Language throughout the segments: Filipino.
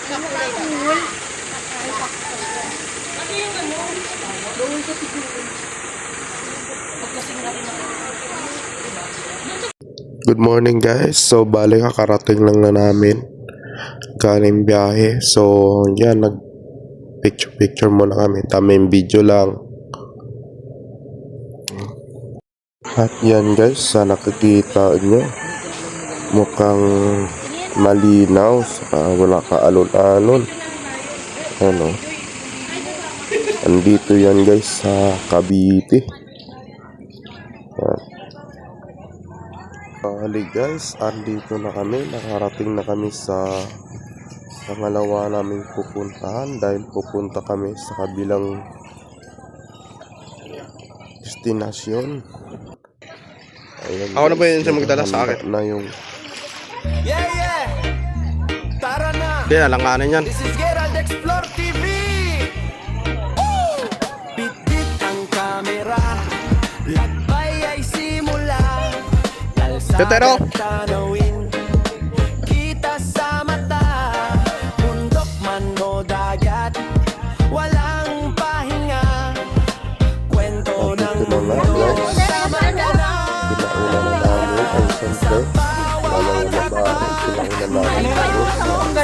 Good morning guys. So bali kakarating lang na namin galing biyahe. So yan, nag picture muna kami. Tamang video lang. At yan guys, sa nakikita nyo, mukhang malinaw, wala ka alon-alon. Ano, andito yan guys sa Cavite. Yan. Bali guys, andito na kami, nakarating na kami sa pangalawa naming pupuntahan dahil pupunta kami sa kabilang destinasyon. Ayan, ako na ba yun sa magdala sa akin? Na yung Tara na! Hindi, alanganin yan. This is Gerald Explore TV! Bit-bit ang kamera, lakbay ay simula, Tetero! kalsada tanawin, kita sa mata, bundok man o dagat, walang pahinga, kwento ng ito na nga mundo, guys, sama ka na, pinauna na namin ay siyempre walang mabahay, pinauna namin pupunta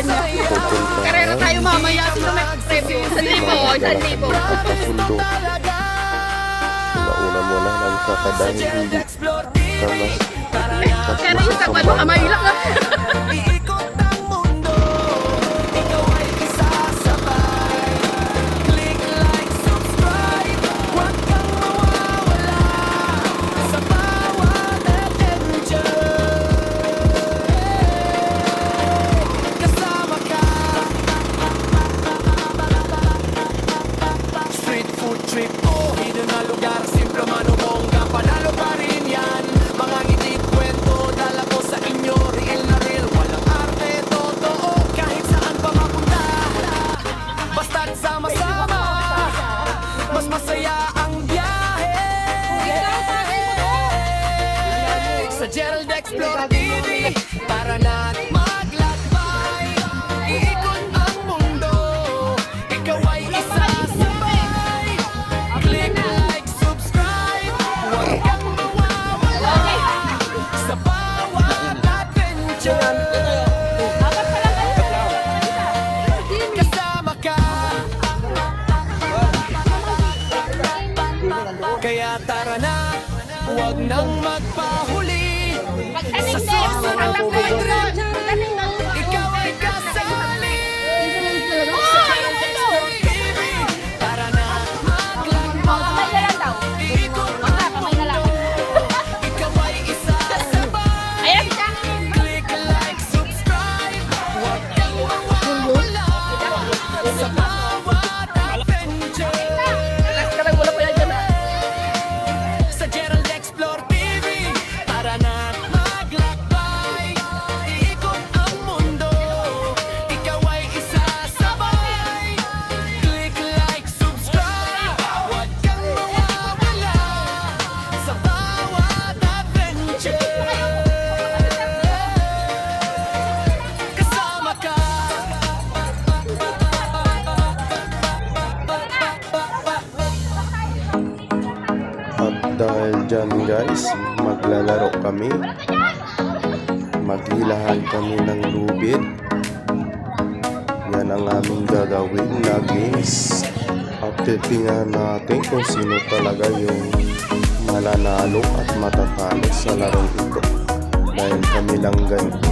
Karera tayo mamaya. Sino may preview? Sa libo. Pasundo. Pinauna mo na lang sa kadahil hindi kama Kaya yung sa baka mailak na. iikot ang mundo, ikaw ay isasabay, click like, subscribe, huwag kang mawawala sa bawat adventure, kasama ka, street food trip o hidden na lugar, simple man o bongga, panalo pa rin yan, mga ngiti kwento, dala ko sa inyo, real na real, walang arte, totoo, kahit saan pa mapunta, basta't sama-sama, mas masaya ang biyahe, sa Gerald Explore TV, para na't maglakbay, iikot ang mundo, ikaw ay isasabay, click like, subscribe, huwag kang mawawala sa bawat adventure, kasama ka, kaya tara na, huwag nang magpahuli, sa susunod na road, ikaw ay kasali, sa Gerald Explore TV, tara na maglakbay, iikot ang mundo, ikaw ay isasabay, click like, subscribe, huwag kang mawawala sa bawat adventure, sa Gerald Explore TV, tara na't maglakbay, iikot ang mundo, ikaw ay isasabay, click like, subscribe, huwag kang mawawala sa bawat adventure, kasama ka. at dahil dyan guys, maglalaro kami, maghilahan kami ng lubid. Yan ang aming gagawin na games. Updatingan natin kung sino talaga yung mananalo at matatalo sa larong ito, dahil kami lang ganito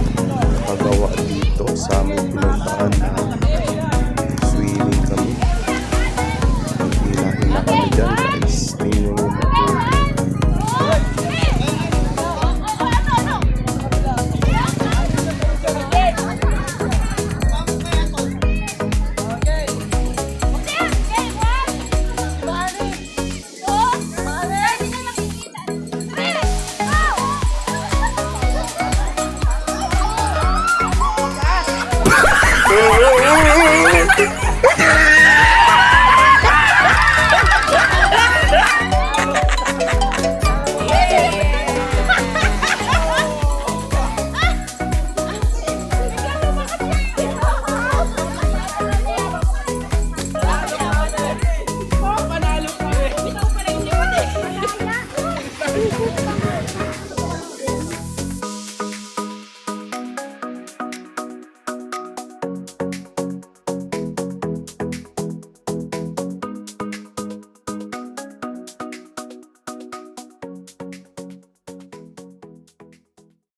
pagawa dito sa aming pinuntaan na swimming kami. Maghilahin na kami dyan guys. Tingnan mo mabuti. Oh!